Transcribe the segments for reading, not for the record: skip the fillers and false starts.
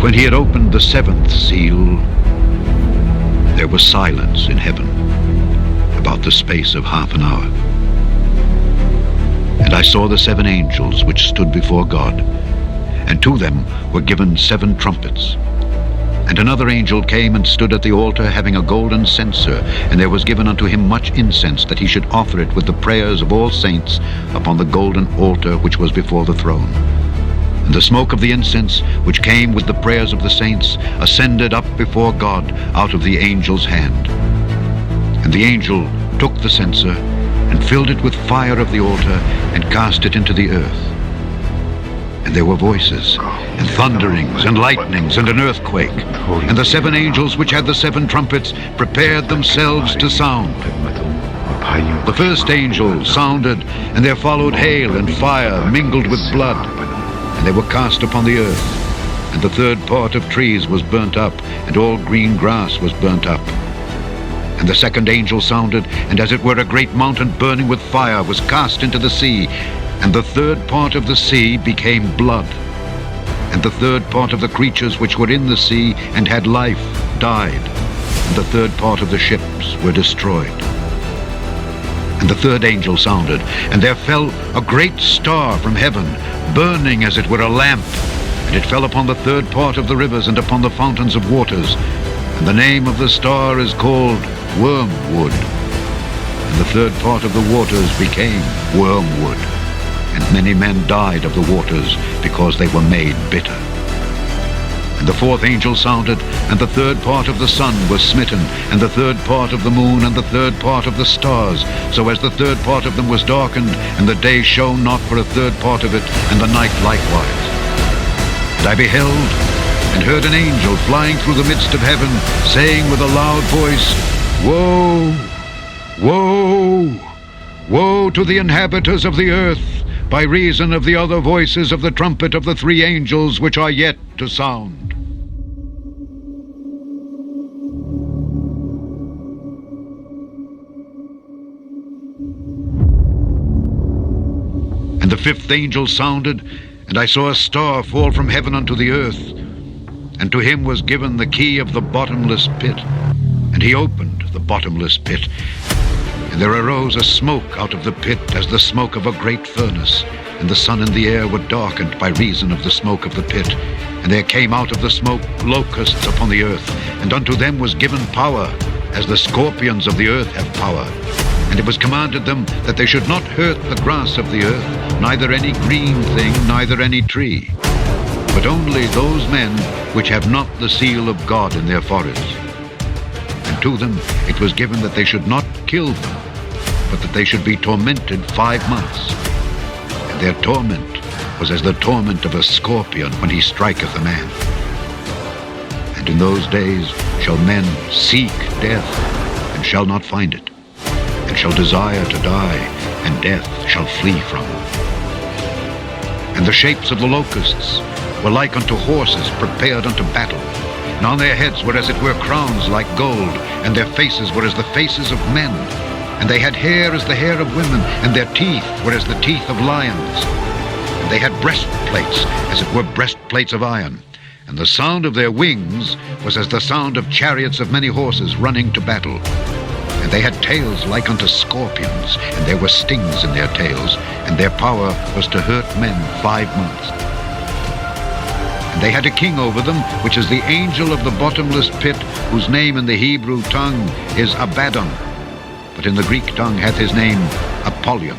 when he had opened the seventh seal, there was silence in heaven about the space of half an hour. And I saw the seven angels which stood before God, and to them were given seven trumpets. And another angel came and stood at the altar, having a golden censer, and there was given unto him much incense, that he should offer it with the prayers of all saints upon the golden altar which was before the throne. And the smoke of the incense, which came with the prayers of the saints, ascended up before God out of the angel's hand. And the angel took the censer, and filled it with fire of the altar, and cast it into the earth. And there were voices, and thunderings, and lightnings, and an earthquake. And the seven angels which had the seven trumpets prepared themselves to sound. The first angel sounded, and there followed hail and fire mingled with blood, and they were cast upon the earth. And the third part of trees was burnt up, and all green grass was burnt up. And the second angel sounded, and as it were a great mountain burning with fire was cast into the sea, and the third part of the sea became blood. And the third part of the creatures which were in the sea and had life died, and the third part of the ships were destroyed. And the third angel sounded, and there fell a great star from heaven, burning as it were a lamp, and it fell upon the third part of the rivers and upon the fountains of waters. And the name of the star is called Wormwood. And the third part of the waters became wormwood, and many men died of the waters, because they were made bitter. And the fourth angel sounded, and the third part of the sun was smitten, and the third part of the moon, and the third part of the stars, so as the third part of them was darkened, and the day shone not for a third part of it, and the night likewise. And I beheld, and heard an angel flying through the midst of heaven, saying with a loud voice, Woe! Woe! Woe to the inhabitants of the earth, by reason of the other voices of the trumpet of the three angels which are yet to sound. And the fifth angel sounded, and I saw a star fall from heaven unto the earth, and to him was given the key of the bottomless pit. And he opened the bottomless pit, and there arose a smoke out of the pit as the smoke of a great furnace, and the sun and the air were darkened by reason of the smoke of the pit. And there came out of the smoke locusts upon the earth, and unto them was given power, as the scorpions of the earth have power. And it was commanded them that they should not hurt the grass of the earth, neither any green thing, neither any tree, but only those men which have not the seal of God in their foreheads. And to them it was given that they should not kill them, but that they should be tormented 5 months. And their torment was as the torment of a scorpion when he striketh a man. And in those days shall men seek death, and shall not find it, and shall desire to die, and death shall flee from them. And the shapes of the locusts were like unto horses prepared unto battle. And on their heads were as it were crowns like gold, and their faces were as the faces of men. And they had hair as the hair of women, and their teeth were as the teeth of lions. And they had breastplates, as it were breastplates of iron. And the sound of their wings was as the sound of chariots of many horses running to battle. And they had tails like unto scorpions, and there were stings in their tails, and their power was to hurt men 5 months. And they had a king over them, which is the angel of the bottomless pit, whose name in the Hebrew tongue is Abaddon, but in the Greek tongue hath his name Apollyon.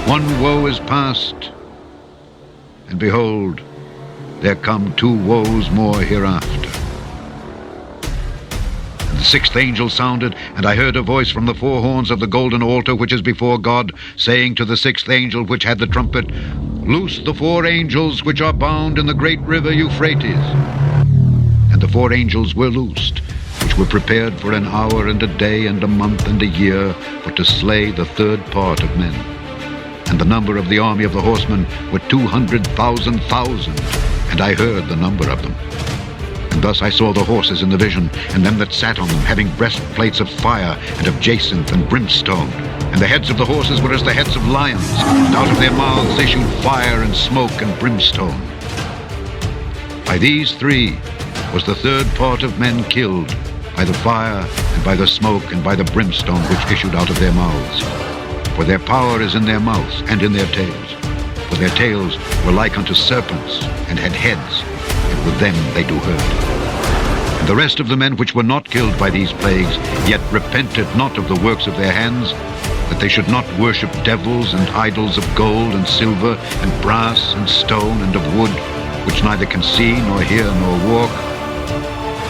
One woe is past, and behold, there come 2 woes more hereafter. And the sixth angel sounded, and I heard a voice from the 4 horns of the golden altar which is before God, saying to the sixth angel which had the trumpet, Loose the 4 angels which are bound in the great river Euphrates. And the 4 angels were loosed, which were prepared for an hour and a day and a month and a year, for to slay the third part of men. And the number of the army of the horsemen were 200,000,000, and I heard the number of them. And thus I saw the horses in the vision, and them that sat on them, having breastplates of fire, and of jacinth and brimstone. And the heads of the horses were as the heads of lions, and out of their mouths issued fire and smoke and brimstone. By these three was the third part of men killed, by the fire, and by the smoke, and by the brimstone which issued out of their mouths. For their power is in their mouths and in their tails. For their tails were like unto serpents, and had heads, and with them they do hurt. And the rest of the men which were not killed by these plagues, yet repented not of the works of their hands, that they should not worship devils and idols of gold and silver and brass and stone and of wood, which neither can see nor hear nor walk.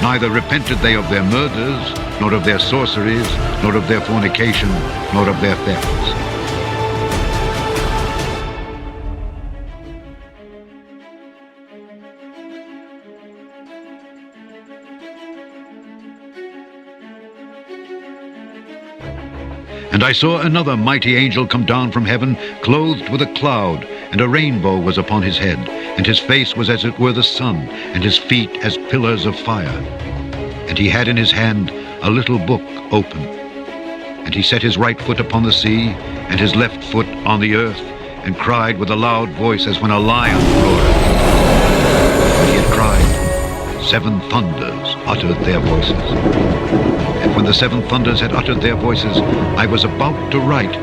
Neither repented they of their murders, nor of their sorceries, nor of their fornication, nor of their thefts. And I saw another mighty angel come down from heaven, clothed with a cloud, and a rainbow was upon his head, and his face was as it were the sun, and his feet as pillars of fire. And he had in his hand a little book open. And he set his right foot upon the sea, and his left foot on the earth, and cried with a loud voice as when a lion roareth. When he had cried, 7 thunders uttered their voices. And when the 7 thunders had uttered their voices, I was about to write.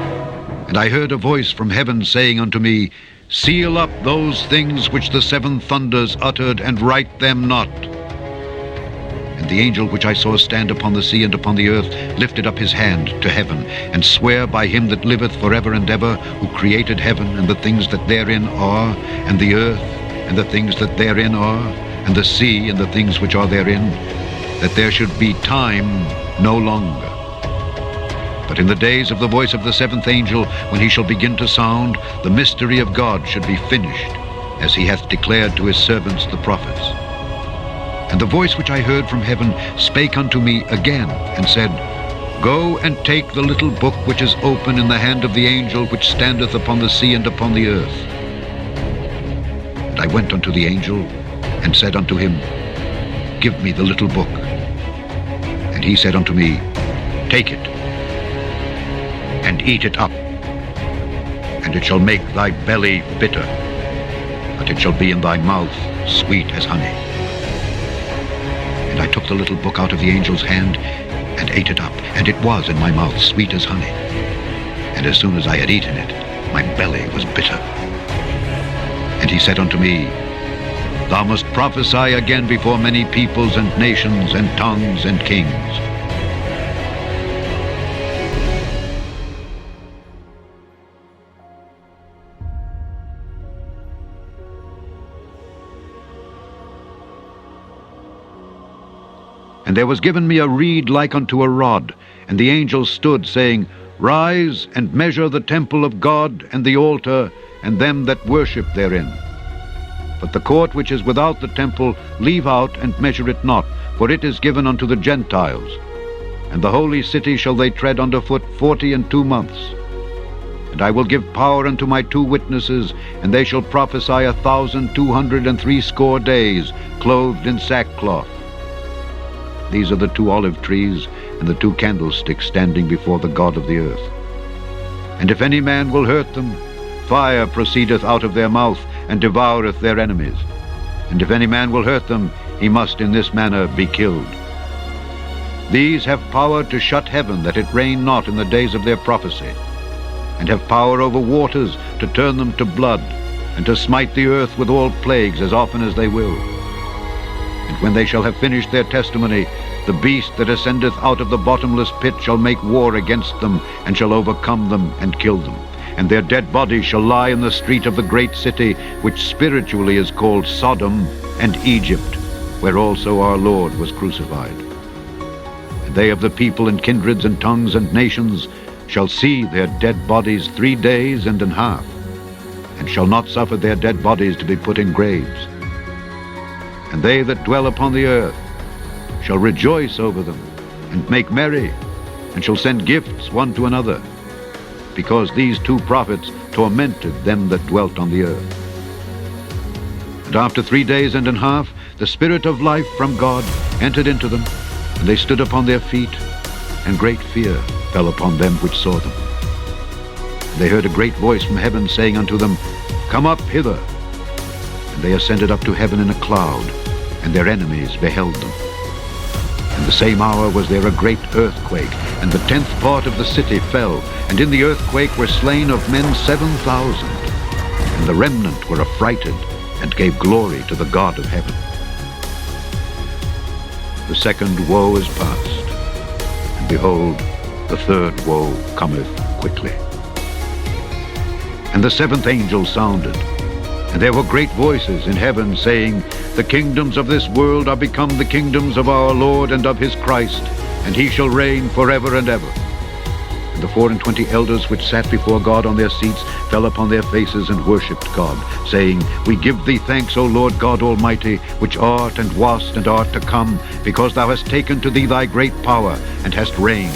And I heard a voice from heaven saying unto me, Seal up those things which the 7 thunders uttered, and write them not. And the angel which I saw stand upon the sea and upon the earth lifted up his hand to heaven, and sware by him that liveth forever and ever, who created heaven and the things that therein are, and the earth and the things that therein are, and the sea and the things which are therein, that there should be time no longer. But in the days of the voice of the 7th angel, when he shall begin to sound, the mystery of God should be finished, as he hath declared to his servants the prophets. And the voice which I heard from heaven spake unto me again, and said, Go and take the little book which is open in the hand of the angel which standeth upon the sea and upon the earth. And I went unto the angel, and said unto him, Give me the little book. And he said unto me, Take it, and eat it up, and it shall make thy belly bitter, but it shall be in thy mouth sweet as honey. And I took the little book out of the angel's hand, and ate it up, and it was in my mouth sweet as honey. And as soon as I had eaten it, my belly was bitter. And he said unto me, Thou must prophesy again before many peoples and nations and tongues and kings. And there was given me a reed like unto a rod, and the angel stood, saying, Rise and measure the temple of God and the altar, and them that worship therein. But the court which is without the temple leave out and measure it not, for it is given unto the Gentiles. And the holy city shall they tread under foot 42 months. And I will give power unto my 2 witnesses, and they shall prophesy 1,260 days, clothed in sackcloth. These are the 2 olive trees and the 2 candlesticks standing before the God of the earth. And if any man will hurt them, fire proceedeth out of their mouth, and devoureth their enemies. And if any man will hurt them, he must in this manner be killed. These have power to shut heaven, that it rain not in the days of their prophecy, and have power over waters to turn them to blood, and to smite the earth with all plagues as often as they will. And when they shall have finished their testimony, the beast that ascendeth out of the bottomless pit shall make war against them, and shall overcome them and kill them. And their dead bodies shall lie in the street of the great city, which spiritually is called Sodom and Egypt, where also our Lord was crucified. And they of the people and kindreds and tongues and nations shall see their dead bodies 3 days and an half, and shall not suffer their dead bodies to be put in graves. And they that dwell upon the earth shall rejoice over them, and make merry, and shall send gifts one to another, because these 2 prophets tormented them that dwelt on the earth. And after 3 days and an half, the Spirit of life from God entered into them, and they stood upon their feet, and great fear fell upon them which saw them. And they heard a great voice from heaven saying unto them, Come up hither. And they ascended up to heaven in a cloud, and their enemies beheld them. In the same hour was there a great earthquake, and the 10th part of the city fell, and in the earthquake were slain of men 7,000. And the remnant were affrighted, and gave glory to the God of heaven. The second woe is past, and behold, the third woe cometh quickly. And the 7th angel sounded, and there were great voices in heaven, saying, The kingdoms of this world are become the kingdoms of our Lord and of his Christ, and he shall reign forever and ever. And the 24 elders which sat before God on their seats fell upon their faces and worshipped God, saying, We give thee thanks, O Lord God Almighty, which art and wast and art to come, because thou hast taken to thee thy great power, and hast reigned.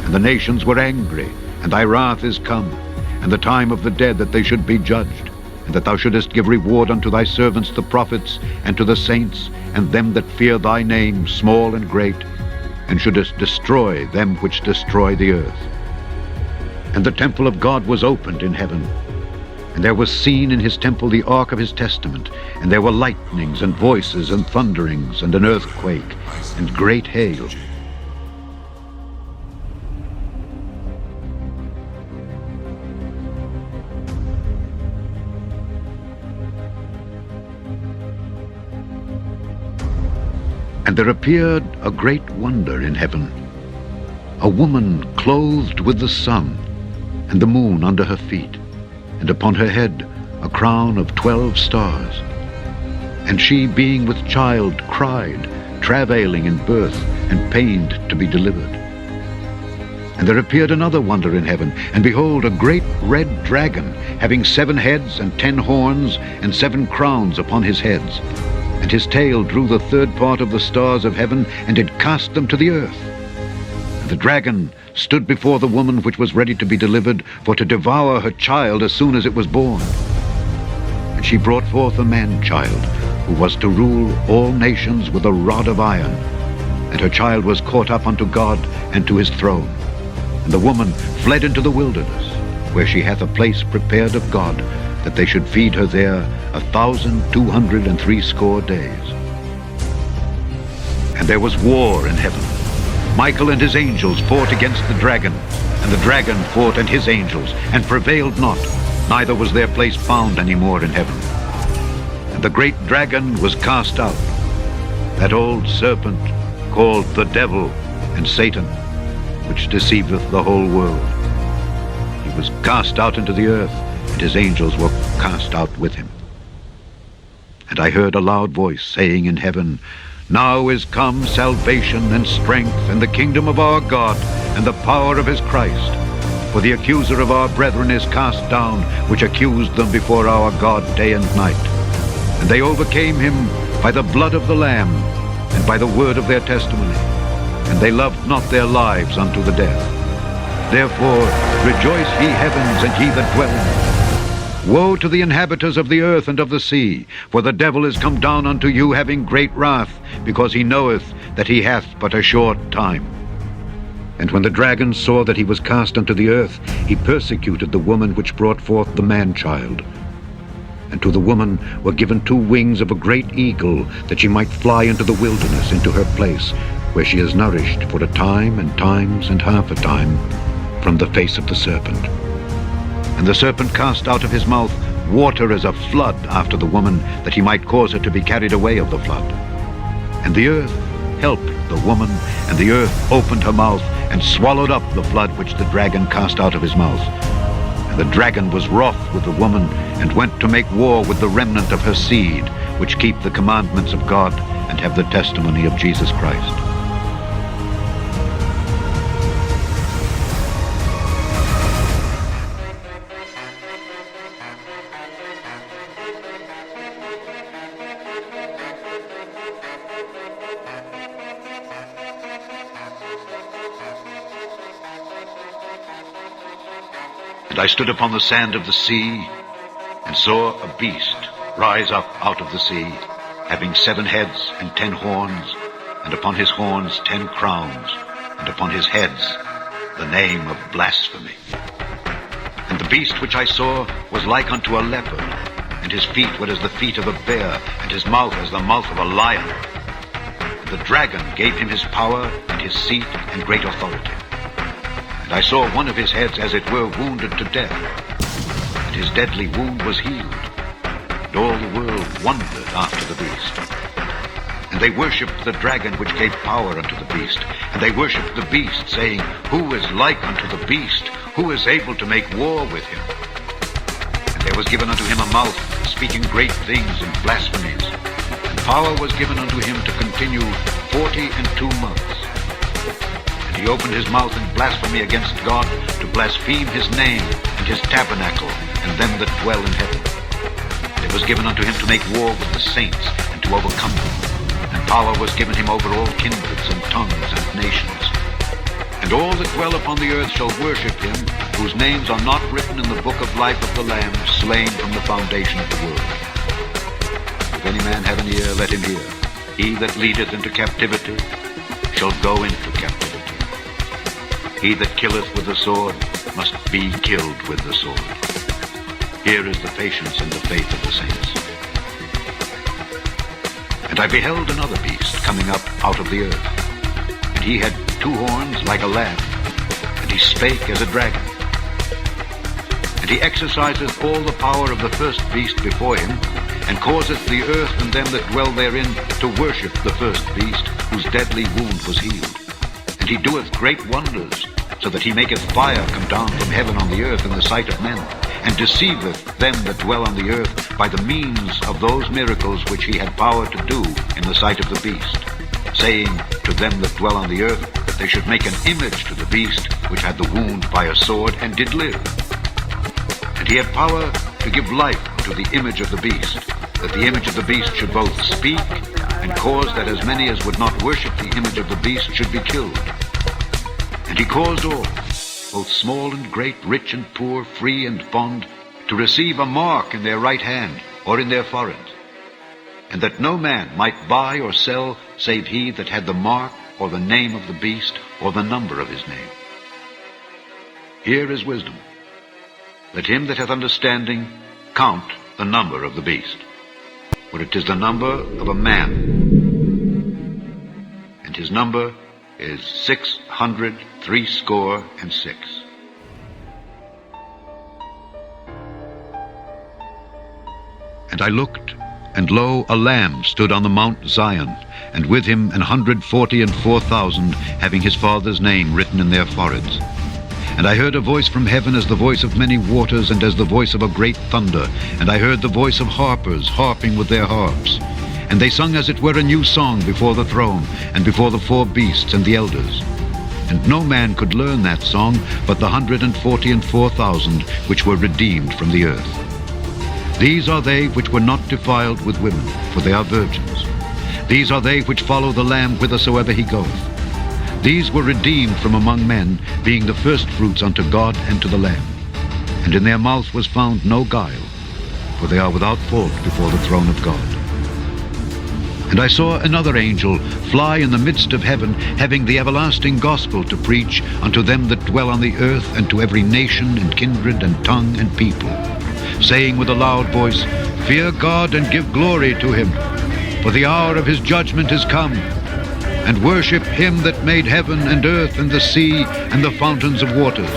And the nations were angry, and thy wrath is come, and the time of the dead that they should be judged, and that thou shouldest give reward unto thy servants the prophets, and to the saints, and them that fear thy name, small and great, and shouldest destroy them which destroy the earth. And the temple of God was opened in heaven, and there was seen in his temple the ark of his testament, and there were lightnings and voices and thunderings, and an earthquake, and great hail. And there appeared a great wonder in heaven, a woman clothed with the sun, and the moon under her feet, and upon her head a crown of 12 stars. And she, being with child, cried, travailing in birth, and pained to be delivered. And there appeared another wonder in heaven, and behold, a great red dragon, having 7 heads and 10 horns, and 7 crowns upon his heads. And his tail drew the 3rd part of the stars of heaven, and did cast them to the earth. And the dragon stood before the woman which was ready to be delivered, for to devour her child as soon as it was born. And she brought forth a man-child, who was to rule all nations with a rod of iron. And her child was caught up unto God and to his throne. And the woman fled into the wilderness, where she hath a place prepared of God, that they should feed her there 1,260 days. And there was war in heaven. Michael and his angels fought against the dragon, and the dragon fought and his angels, and prevailed not, neither was their place found any more in heaven. And the great dragon was cast out, that old serpent called the devil and Satan, which deceiveth the whole world. He was cast out into the earth, and his angels were cast out with him. And I heard a loud voice saying in heaven, Now is come salvation and strength, and the kingdom of our God, and the power of his Christ. For the accuser of our brethren is cast down, which accused them before our God day and night. And they overcame him by the blood of the Lamb, and by the word of their testimony. And they loved not their lives unto the death. Therefore rejoice, ye heavens, and ye that dwell in them. Woe to the inhabitants of the earth and of the sea, for the devil is come down unto you, having great wrath, because he knoweth that he hath but a short time. And when the dragon saw that he was cast unto the earth, he persecuted the woman which brought forth the man-child. And to the woman were given 2 wings of a great eagle, that she might fly into the wilderness, into her place, where she is nourished for a time and times and half a time from the face of the serpent. And the serpent cast out of his mouth water as a flood after the woman, that he might cause her to be carried away of the flood. And the earth helped the woman, and the earth opened her mouth, and swallowed up the flood which the dragon cast out of his mouth. And the dragon was wroth with the woman, and went to make war with the remnant of her seed, which keep the commandments of God, and have the testimony of Jesus Christ. And I stood upon the sand of the sea, and saw a beast rise up out of the sea, having 7 heads and 10 horns, and upon his horns 10 crowns, and upon his heads the name of blasphemy. And the beast which I saw was like unto a leopard, and his feet were as the feet of a bear, and his mouth as the mouth of a lion. And the dragon gave him his power, and his seat, and great authority. And I saw one of his heads as it were wounded to death, and his deadly wound was healed. And all the world wondered after the beast. And they worshipped the dragon which gave power unto the beast. And they worshipped the beast, saying, Who is like unto the beast? Who is able to make war with him? And there was given unto him a mouth, speaking great things and blasphemies. And power was given unto him to continue 42 months. And he opened his mouth in blasphemy against God, to blaspheme his name, and his tabernacle, and them that dwell in heaven. And it was given unto him to make war with the saints, and to overcome them. And power was given him over all kindreds and tongues and nations. And all that dwell upon the earth shall worship him, whose names are not written in the book of life of the Lamb, slain from the foundation of the world. If any man have an ear, let him hear. He that leadeth into captivity shall go into captivity. He that killeth with the sword must be killed with the sword. Here is the patience and the faith of the saints. And I beheld another beast coming up out of the earth. And he had 2 horns like a lamb, and he spake as a dragon. And he exerciseth all the power of the first beast before him, and causeth the earth and them that dwell therein to worship the first beast, whose deadly wound was healed. And he doeth great wonders, so that he maketh fire come down from heaven on the earth in the sight of men, and deceiveth them that dwell on the earth by the means of those miracles which he had power to do in the sight of the beast, saying to them that dwell on the earth that they should make an image to the beast which had the wound by a sword, and did live. And he had power to give life unto the image of the beast, that the image of the beast should both speak, and cause that as many as would not worship the image of the beast should be killed. And he caused all, both small and great, rich and poor, free and bond, to receive a mark in their right hand or in their forehead, and that no man might buy or sell save he that had the mark or the name of the beast or the number of his name. Here is wisdom. Let him that hath understanding count the number of the beast, for it is the number of a man, and his number is 666. And I looked, and lo, a Lamb stood on the Mount Zion, and with him 144,000, having his Father's name written in their foreheads. And I heard a voice from heaven as the voice of many waters, and as the voice of a great thunder. And I heard the voice of harpers harping with their harps. And they sung as it were a new song before the throne, and before the 4 beasts and the elders. And no man could learn that song but the 144,000 which were redeemed from the earth. These are they which were not defiled with women, for they are virgins. These are they which follow the Lamb whithersoever he goeth. These were redeemed from among men, being the firstfruits unto God and to the Lamb. And in their mouth was found no guile, for they are without fault before the throne of God. And I saw another angel fly in the midst of heaven, having the everlasting gospel to preach unto them that dwell on the earth, and to every nation and kindred and tongue and people, saying with a loud voice, Fear God and give glory to him, for the hour of his judgment is come. And worship him that made heaven and earth and the sea and the fountains of waters.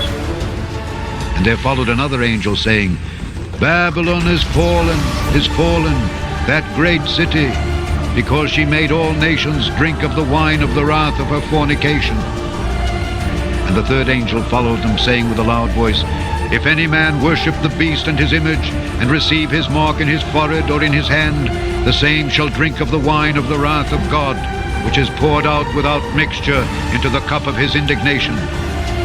And there followed another angel, saying, Babylon is fallen, that great city, because she made all nations drink of the wine of the wrath of her fornication. And the third angel followed them, saying with a loud voice, If any man worship the beast and his image, and receive his mark in his forehead or in his hand, the same shall drink of the wine of the wrath of God, which is poured out without mixture into the cup of his indignation.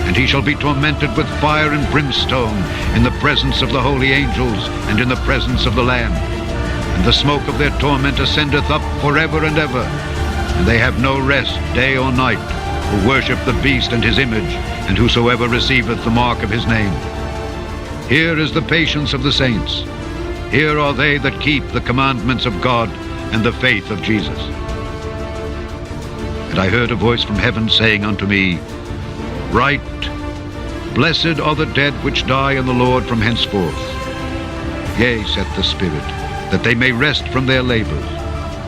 And he shall be tormented with fire and brimstone in the presence of the holy angels and in the presence of the Lamb. And the smoke of their torment ascendeth up forever and ever. And they have no rest day or night, who worship the beast and his image, and whosoever receiveth the mark of his name. Here is the patience of the saints. Here are they that keep the commandments of God and the faith of Jesus. And I heard a voice from heaven saying unto me, Write, Blessed are the dead which die in the Lord from henceforth. Yea, saith the Spirit, that they may rest from their labors,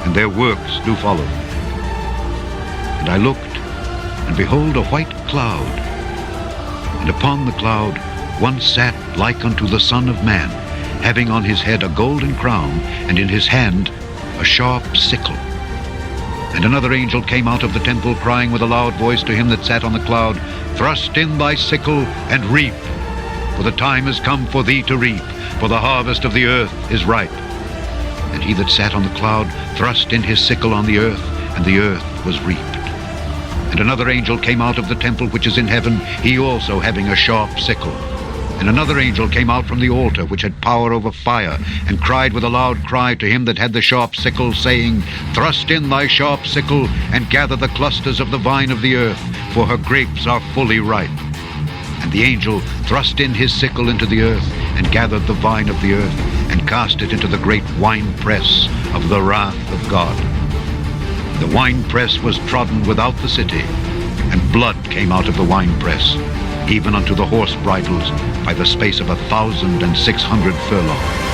and their works do follow. And I looked, and behold a white cloud, and upon the cloud one sat like unto the Son of Man, having on his head a golden crown, and in his hand a sharp sickle. And another angel came out of the temple, crying with a loud voice to him that sat on the cloud, Thrust in thy sickle, and reap, for the time is come for thee to reap, for the harvest of the earth is ripe. And he that sat on the cloud thrust in his sickle on the earth, and the earth was reaped. And another angel came out of the temple which is in heaven, he also having a sharp sickle. And another angel came out from the altar which had power over fire, and cried with a loud cry to him that had the sharp sickle, saying, Thrust in thy sharp sickle, and gather the clusters of the vine of the earth, for her grapes are fully ripe. And the angel thrust in his sickle into the earth, and gathered the vine of the earth, and cast it into the great winepress of the wrath of God. The winepress was trodden without the city, and blood came out of the winepress, even unto the horse bridles, by the space of 1,600 furlongs.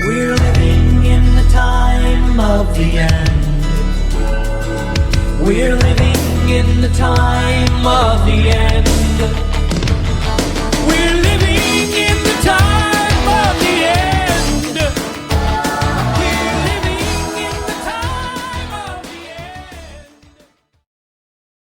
We're living in the time of the end. We're living in the time of the end. We're living in the